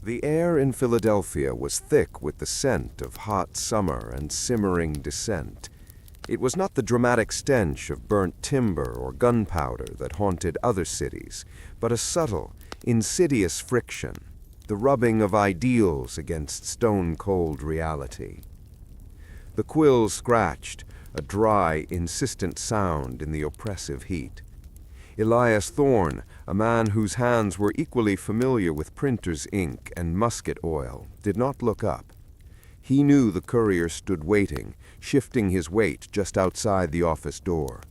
The air in Philadelphia was thick with the scent of hot summer and simmering dissent. It was not the dramatic stench of burnt timber or gunpowder that haunted other cities, but a subtle, insidious friction, the rubbing of ideals against stone-cold reality. The quill scratched, a dry, insistent sound in the oppressive heat. Elias Thorne, a man whose hands were equally familiar with printer's ink and musket oil, did not look up. He knew the courier stood waiting, shifting his weight just outside the office door.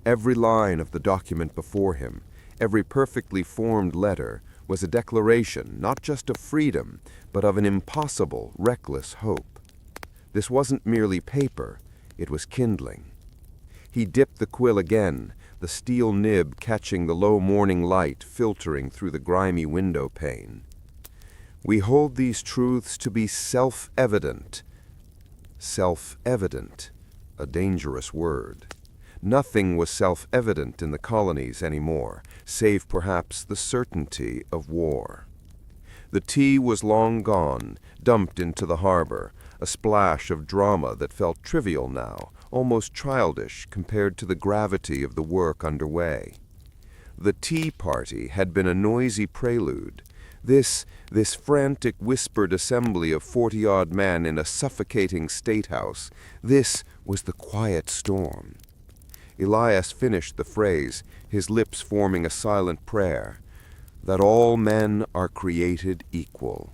Every line of the document before him, every perfectly formed letter, was a declaration not just of freedom, but of an impossible, reckless hope. This wasn't merely paper, it was kindling. He dipped the quill again, the steel nib catching the low morning light filtering through the grimy window pane. We hold these truths to be self-evident. Self-evident, a dangerous word. Nothing was self-evident in the colonies anymore, save perhaps the certainty of war. The tea was long gone, dumped into the harbor, a splash of drama that felt trivial now, almost childish compared to the gravity of the work underway. The tea party had been a noisy prelude. This frantic whispered assembly of 40-odd men in a suffocating statehouse, this was the quiet storm. Elias finished the phrase, his lips forming a silent prayer, that all men are created equal.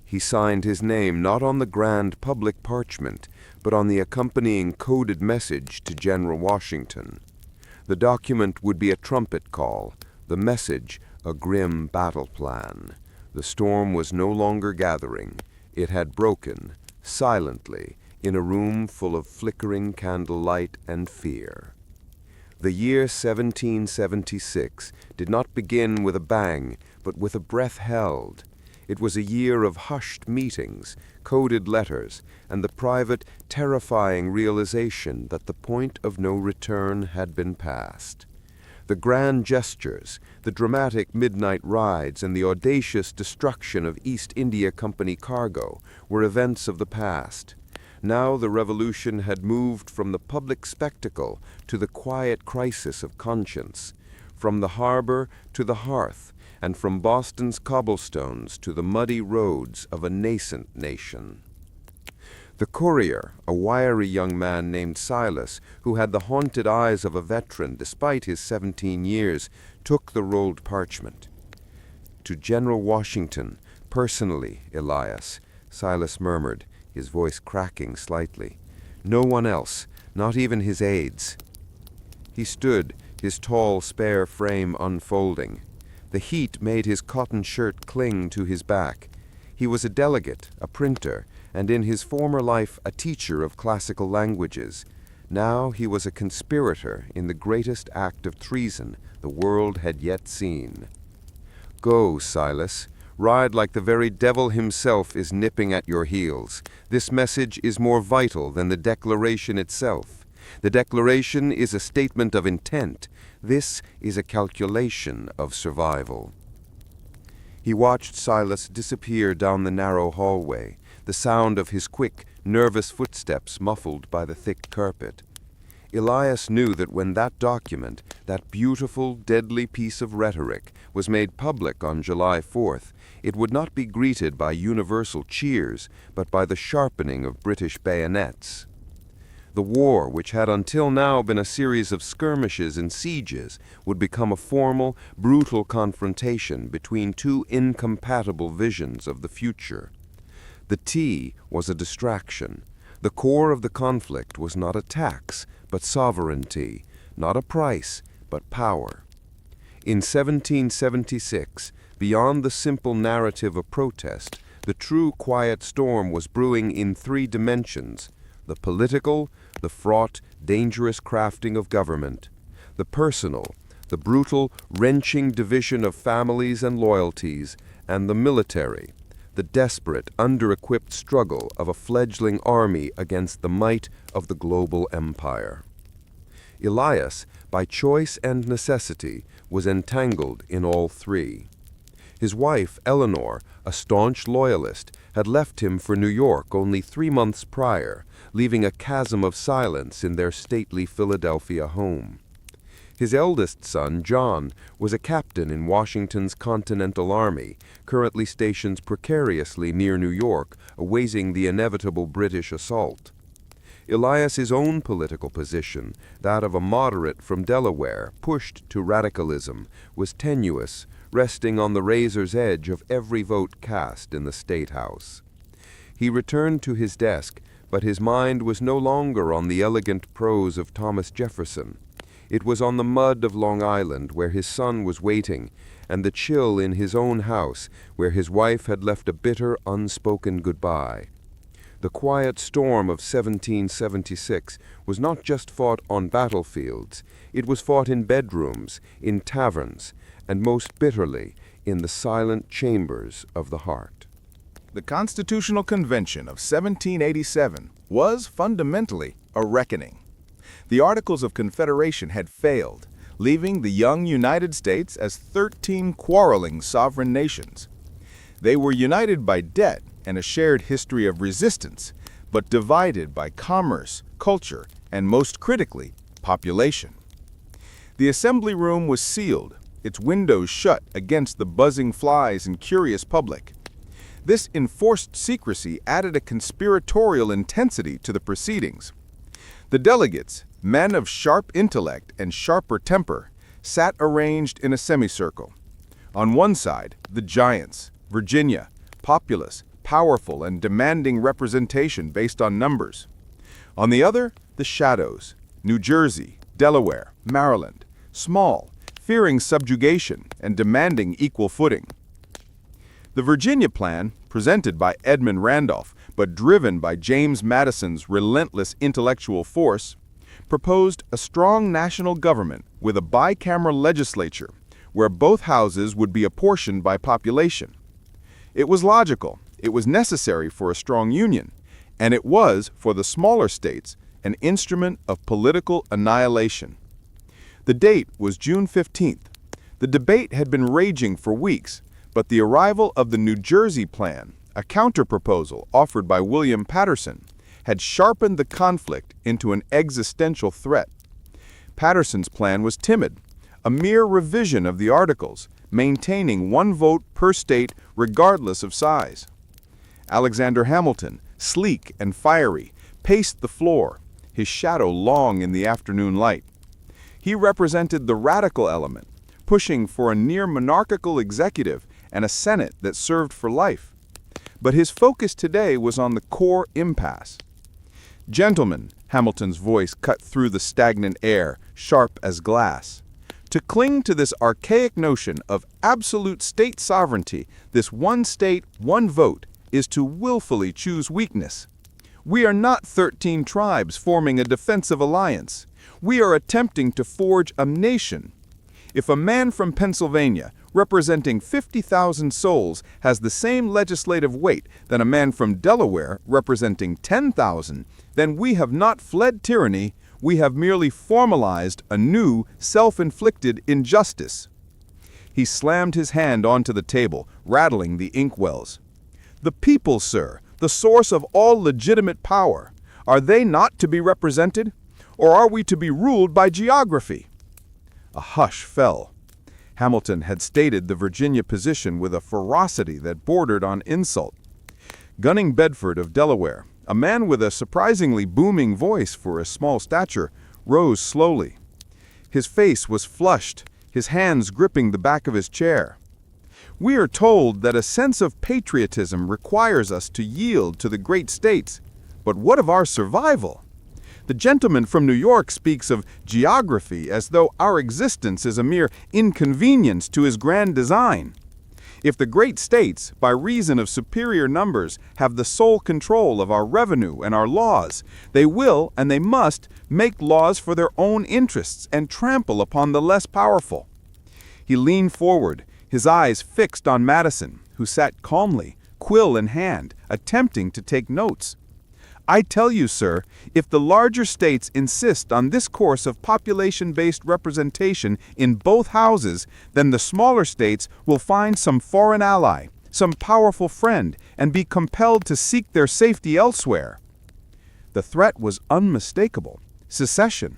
He signed his name not on the grand public parchment, but on the accompanying coded message to General Washington. The document would be a trumpet call, the message a grim battle plan. The storm was no longer gathering. It had broken, silently, in a room full of flickering candlelight and fear. The year 1776 did not begin with a bang, but with a breath held. It was a year of hushed meetings, coded letters, and the private, terrifying realization that the point of no return had been passed. The grand gestures, the dramatic midnight rides, and the audacious destruction of East India Company cargo were events of the past. Now the revolution had moved from the public spectacle to the quiet crisis of conscience, from the harbor to the hearth, and from Boston's cobblestones to the muddy roads of a nascent nation. The courier, a wiry young man named Silas, who had the haunted eyes of a veteran despite his 17 years, took the rolled parchment. "To General Washington, personally, Elias," Silas murmured, his voice cracking slightly. "No one else, not even his aides." He stood, his tall, spare frame unfolding. The heat made his cotton shirt cling to his back. He was a delegate, a printer, and in his former life a teacher of classical languages. Now he was a conspirator in the greatest act of treason the world had yet seen. "Go, Silas. Ride like the very devil himself is nipping at your heels. This message is more vital than the declaration itself. The declaration is a statement of intent. This is a calculation of survival." He watched Silas disappear down the narrow hallway, the sound of his quick, nervous footsteps muffled by the thick carpet. Elias knew that when that document, that beautiful, deadly piece of rhetoric, was made public on July 4th, it would not be greeted by universal cheers, but by the sharpening of British bayonets. The war, which had until now been a series of skirmishes and sieges, would become a formal, brutal confrontation between two incompatible visions of the future. The tea was a distraction. The core of the conflict was not a tax, but sovereignty, not a price, but power. In 1776, beyond the simple narrative of protest, the true quiet storm was brewing in three dimensions: the political, the fraught, dangerous crafting of government; the personal, the brutal, wrenching division of families and loyalties; and the military, the desperate, under-equipped struggle of a fledgling army against the might of the global empire. Elias, by choice and necessity, was entangled in all three. His wife, Eleanor, a staunch loyalist, had left him for New York only 3 months prior, leaving a chasm of silence in their stately Philadelphia home. His eldest son, John, was a captain in Washington's Continental Army, currently stationed precariously near New York, awaiting the inevitable British assault. Elias's own political position, that of a moderate from Delaware, pushed to radicalism, was tenuous, resting on the razor's edge of every vote cast in the State House. He returned to his desk, but his mind was no longer on the elegant prose of Thomas Jefferson. It was on the mud of Long Island, where his son was waiting, and the chill in his own house, where his wife had left a bitter, unspoken goodbye. The quiet storm of 1776 was not just fought on battlefields, it was fought in bedrooms, in taverns, and most bitterly in the silent chambers of the heart. The Constitutional Convention of 1787 was fundamentally a reckoning. The Articles of Confederation had failed, leaving the young United States as 13 quarreling sovereign nations. They were united by debt and a shared history of resistance, but divided by commerce, culture, and most critically, population. The assembly room was sealed, its windows shut against the buzzing flies and curious public. This enforced secrecy added a conspiratorial intensity to the proceedings. The delegates, men of sharp intellect and sharper temper, sat arranged in a semicircle. On one side, the giants, Virginia, populous, powerful, and demanding representation based on numbers. On the other, the shadows, New Jersey, Delaware, Maryland, small, fearing subjugation and demanding equal footing. The Virginia plan, presented by Edmund Randolph, but driven by James Madison's relentless intellectual force, proposed a strong national government with a bicameral legislature, where both houses would be apportioned by population. It was logical, it was necessary for a strong union, and it was, for the smaller states, an instrument of political annihilation. The date was June 15th. The debate had been raging for weeks, but the arrival of the New Jersey Plan, a counterproposal offered by William Paterson, had sharpened the conflict into an existential threat. Paterson's plan was timid, a mere revision of the Articles, maintaining one vote per state regardless of size. Alexander Hamilton, sleek and fiery, paced the floor, his shadow long in the afternoon light. He represented the radical element, pushing for a near-monarchical executive and a Senate that served for life. But his focus today was on the core impasse. "Gentlemen," Hamilton's voice cut through the stagnant air, sharp as glass. "To cling to this archaic notion of absolute state sovereignty, this one state, one vote, is to willfully choose weakness. We are not 13 tribes forming a defensive alliance. We are attempting to forge a nation. If a man from Pennsylvania, representing 50,000 souls, has the same legislative weight than a man from Delaware, representing 10,000, then we have not fled tyranny, we have merely formalized a new, self-inflicted injustice." He slammed his hand onto the table, rattling the inkwells. "The people, sir, the source of all legitimate power. Are they not to be represented? Or are we to be ruled by geography?" A hush fell. Hamilton had stated the Virginia position with a ferocity that bordered on insult. Gunning Bedford of Delaware, a man with a surprisingly booming voice for a small stature, rose slowly. His face was flushed, his hands gripping the back of his chair. "We are told that a sense of patriotism requires us to yield to the great states, but what of our survival? The gentleman from New York speaks of geography as though our existence is a mere inconvenience to his grand design. If the great states, by reason of superior numbers, have the sole control of our revenue and our laws, they will, and they must, make laws for their own interests and trample upon the less powerful." He leaned forward, his eyes fixed on Madison, who sat calmly, quill in hand, attempting to take notes. I tell you, sir, if the larger states insist on this course of population-based representation in both houses, then the smaller states will find some foreign ally, some powerful friend, and be compelled to seek their safety elsewhere. The threat was unmistakable: secession.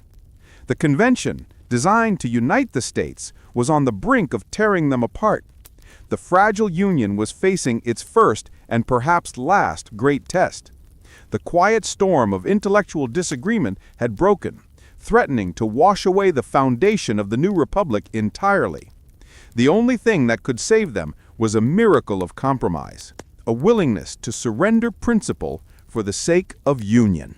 The convention, designed to unite the states, was on the brink of tearing them apart. The fragile union was facing its first and perhaps last great test. The quiet storm of intellectual disagreement had broken, threatening to wash away the foundation of the new republic entirely. The only thing that could save them was a miracle of compromise, a willingness to surrender principle for the sake of union.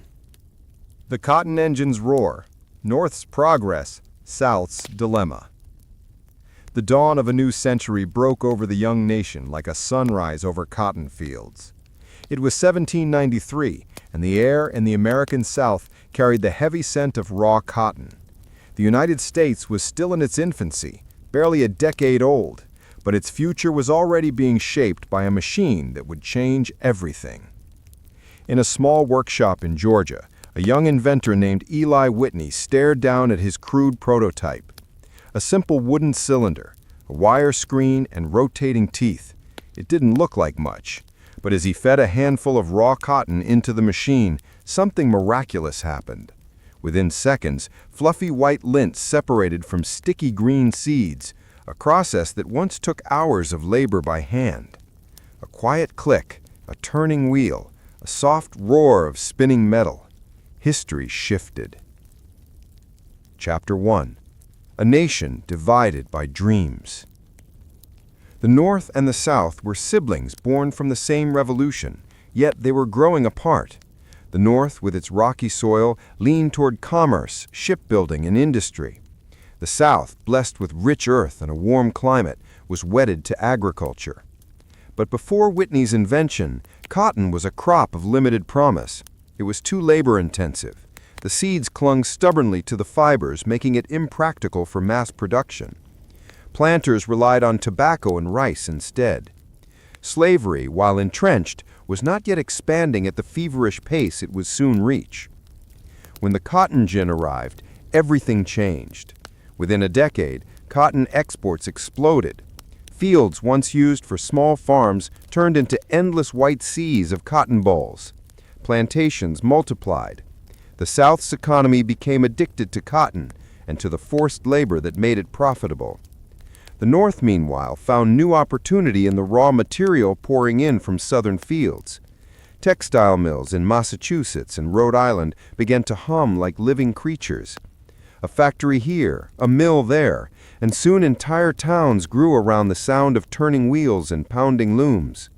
The cotton engine's roar, North's progress, South's dilemma. The dawn of a new century broke over the young nation like a sunrise over cotton fields. It was 1793, and the air in the American South carried the heavy scent of raw cotton. The United States was still in its infancy, barely a decade old, but its future was already being shaped by a machine that would change everything. In a small workshop in Georgia, a young inventor named Eli Whitney stared down at his crude prototype. A simple wooden cylinder, a wire screen, and rotating teeth. It didn't look like much, but as he fed a handful of raw cotton into the machine, something miraculous happened. Within seconds, fluffy white lint separated from sticky green seeds, a process that once took hours of labor by hand. A quiet click, a turning wheel, a soft roar of spinning metal. History shifted. Chapter 1. A nation divided by dreams. The North and the South were siblings born from the same revolution, yet they were growing apart. The North, with its rocky soil, leaned toward commerce, shipbuilding, and industry. The South, blessed with rich earth and a warm climate, was wedded to agriculture. But before Whitney's invention, cotton was a crop of limited promise. It was too labor-intensive. The seeds clung stubbornly to the fibers, making it impractical for mass production. Planters relied on tobacco and rice instead. Slavery, while entrenched, was not yet expanding at the feverish pace it would soon reach. When the cotton gin arrived, everything changed. Within a decade, cotton exports exploded. Fields once used for small farms turned into endless white seas of cotton balls. Plantations multiplied. The South's economy became addicted to cotton and to the forced labor that made it profitable. The North, meanwhile, found new opportunity in the raw material pouring in from southern fields. Textile mills in Massachusetts and Rhode Island began to hum like living creatures. A factory here, a mill there, and soon entire towns grew around the sound of turning wheels and pounding looms.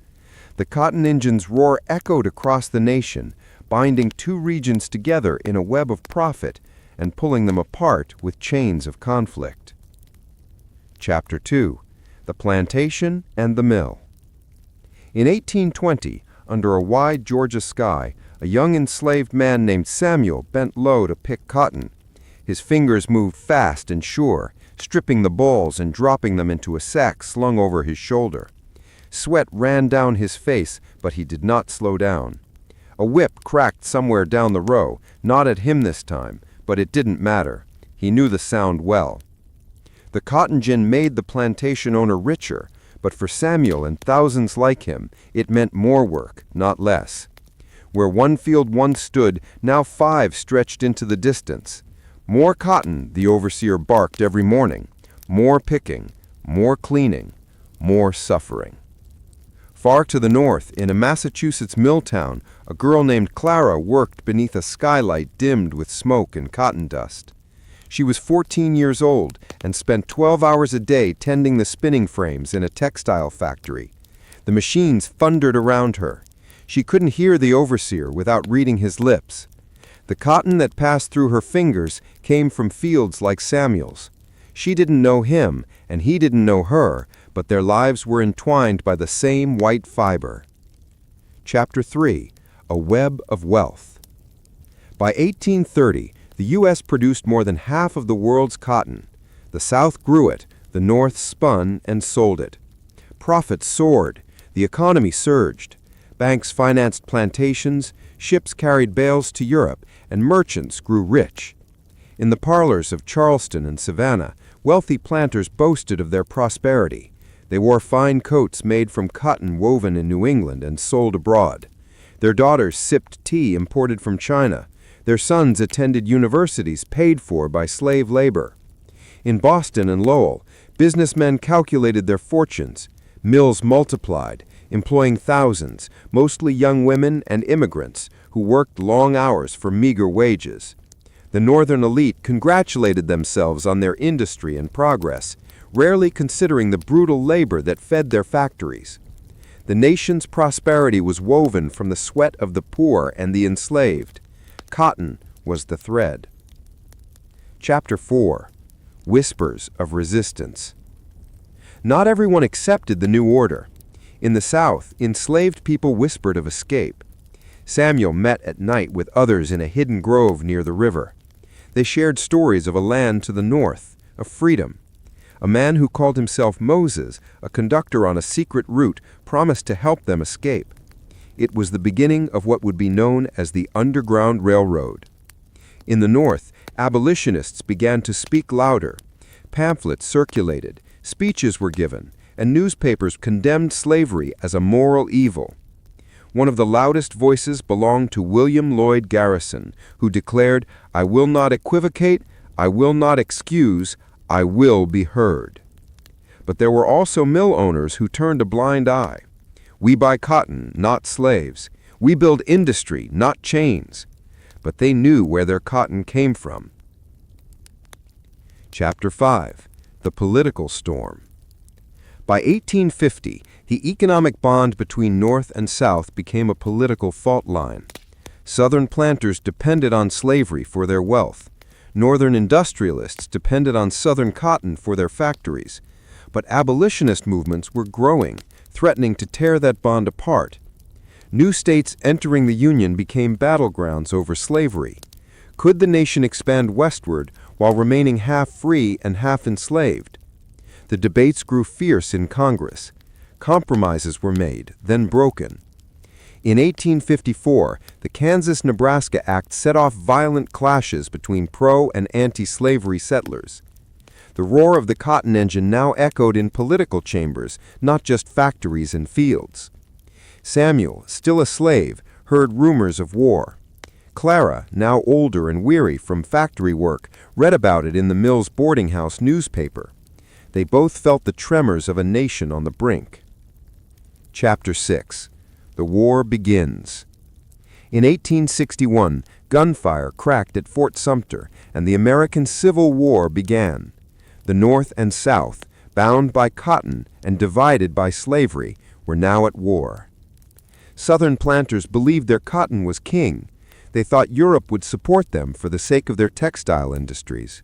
The cotton engine's roar echoed across the nation, binding two regions together in a web of profit and pulling them apart with chains of conflict. Chapter 2. The Plantation and the Mill. In 1820, under a wide Georgia sky, a young enslaved man named Samuel bent low to pick cotton. His fingers moved fast and sure, stripping the balls and dropping them into a sack slung over his shoulder. Sweat ran down his face, but he did not slow down. A whip cracked somewhere down the row, not at him this time, but it didn't matter. He knew the sound well. The cotton gin made the plantation owner richer, but for Samuel and thousands like him, it meant more work, not less. Where one field once stood, now 5 stretched into the distance. More cotton, the overseer barked every morning. More picking, more cleaning, more suffering. Far to the north, in a Massachusetts mill town, a girl named Clara worked beneath a skylight dimmed with smoke and cotton dust. She was 14 years old and spent 12 hours a day tending the spinning frames in a textile factory. The machines thundered around her. She couldn't hear the overseer without reading his lips. The cotton that passed through her fingers came from fields like Samuel's. She didn't know him, and he didn't know her, but their lives were entwined by the same white fiber. Chapter 3. A Web of Wealth. By 1830, the U.S. produced more than half of the world's cotton. The South grew it, the North spun and sold it. Profits soared. The economy surged. Banks financed plantations, ships carried bales to Europe, and merchants grew rich. In the parlors of Charleston and Savannah, wealthy planters boasted of their prosperity. They wore fine coats made from cotton woven in New England and sold abroad. Their daughters sipped tea imported from China. Their sons attended universities paid for by slave labor. In Boston and Lowell, businessmen calculated their fortunes. Mills multiplied, employing thousands, mostly young women and immigrants, who worked long hours for meager wages. The northern elite congratulated themselves on their industry and progress, rarely considering the brutal labor that fed their factories. The nation's prosperity was woven from the sweat of the poor and the enslaved. Cotton was the thread. Chapter 4. Whispers of Resistance. Not everyone accepted the new order. In the South, enslaved people whispered of escape. Samuel met at night with others in a hidden grove near the river. They shared stories of a land to the north, of freedom. A man who called himself Moses, a conductor on a secret route, promised to help them escape. It was the beginning of what would be known as the Underground Railroad. In the North, abolitionists began to speak louder. Pamphlets circulated, speeches were given, and newspapers condemned slavery as a moral evil. One of the loudest voices belonged to William Lloyd Garrison, who declared, "I will not equivocate, I will not excuse, I will be heard." But there were also mill owners who turned a blind eye. We buy cotton, not slaves. We build industry, not chains. But they knew where their cotton came from. Chapter 5. The Political Storm. By 1850, the economic bond between North and South became a political fault line. Southern planters depended on slavery for their wealth. Northern industrialists depended on Southern cotton for their factories. But abolitionist movements were growing, threatening to tear that bond apart. New states entering the Union became battlegrounds over slavery. Could the nation expand westward while remaining half free and half enslaved? The debates grew fierce in Congress. Compromises were made, then broken. In 1854, the Kansas-Nebraska Act set off violent clashes between pro- and anti-slavery settlers. The roar of the cotton engine now echoed in political chambers, not just factories and fields. Samuel, still a slave, heard rumors of war. Clara, now older and weary from factory work, read about it in the mill's boarding house newspaper. They both felt the tremors of a nation on the brink. Chapter 6. The War Begins. In 1861, gunfire cracked at Fort Sumter, and the American Civil War began. The North and South, bound by cotton and divided by slavery, were now at war. Southern planters believed their cotton was king. They thought Europe would support them for the sake of their textile industries.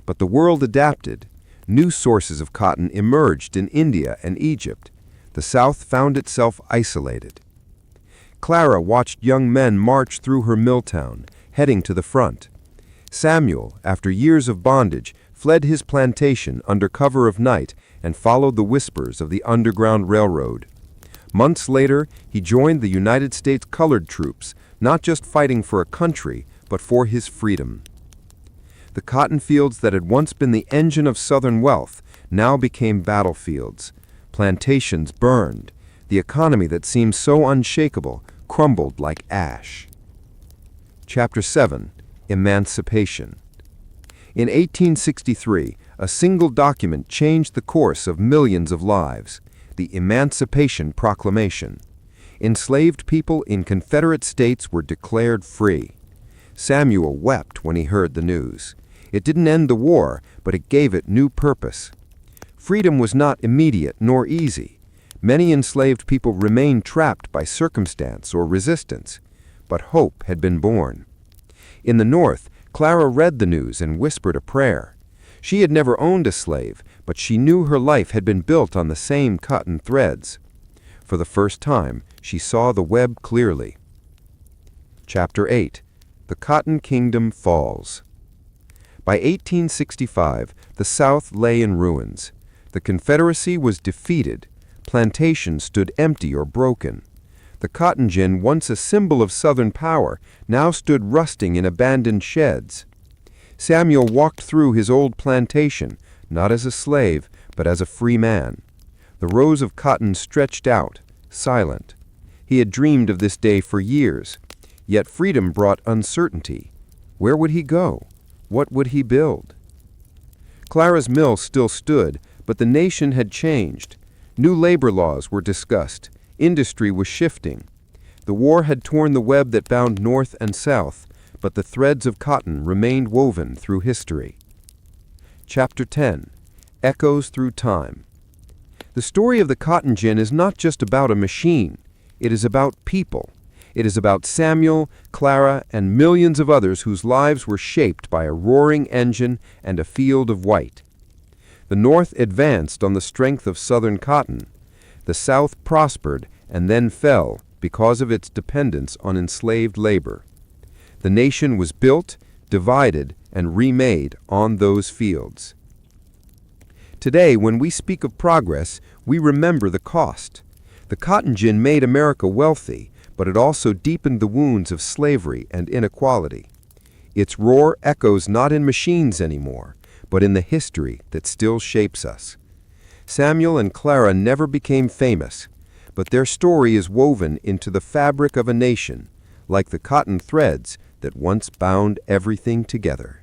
But the world adapted. New sources of cotton emerged in India and Egypt. The South found itself isolated. Clara watched young men march through her mill town, heading to the front. Samuel, after years of bondage, fled his plantation under cover of night and followed the whispers of the Underground Railroad. Months later, he joined the United States colored troops, not just fighting for a country, but for his freedom. The cotton fields that had once been the engine of Southern wealth now became battlefields. Plantations burned. The economy that seemed so unshakable crumbled like ash. Chapter 7. Emancipation. In 1863, a single document changed the course of millions of lives, the Emancipation Proclamation. Enslaved people in Confederate states were declared free. Samuel wept when he heard the news. It didn't end the war, but it gave it new purpose. Freedom was not immediate nor easy. Many enslaved people remained trapped by circumstance or resistance, but hope had been born. In the North, Clara read the news and whispered a prayer. She had never owned a slave, but she knew her life had been built on the same cotton threads. For the first time, she saw the web clearly. Chapter 8. The Cotton Kingdom Falls. By 1865, the South lay in ruins. The Confederacy was defeated. Plantations stood empty or broken. The cotton gin, once a symbol of Southern power, now stood rusting in abandoned sheds. Samuel walked through his old plantation, not as a slave, but as a free man. The rows of cotton stretched out, silent. He had dreamed of this day for years, yet freedom brought uncertainty. Where would he go? What would he build? Clara's mill still stood, but the nation had changed. New labor laws were discussed. Industry was shifting. The war had torn the web that bound North and South, but the threads of cotton remained woven through history. Chapter 10. Echoes Through Time. The story of the cotton gin is not just about a machine. It is about people. It is about Samuel, Clara, and millions of others whose lives were shaped by a roaring engine and a field of white. The North advanced on the strength of Southern cotton. The South prospered and then fell because of its dependence on enslaved labor. The nation was built, divided, and remade on those fields. Today, when we speak of progress, we remember the cost. The cotton gin made America wealthy, but it also deepened the wounds of slavery and inequality. Its roar echoes not in machines anymore, but in the history that still shapes us. Samuel and Clara never became famous, but their story is woven into the fabric of a nation, like the cotton threads that once bound everything together.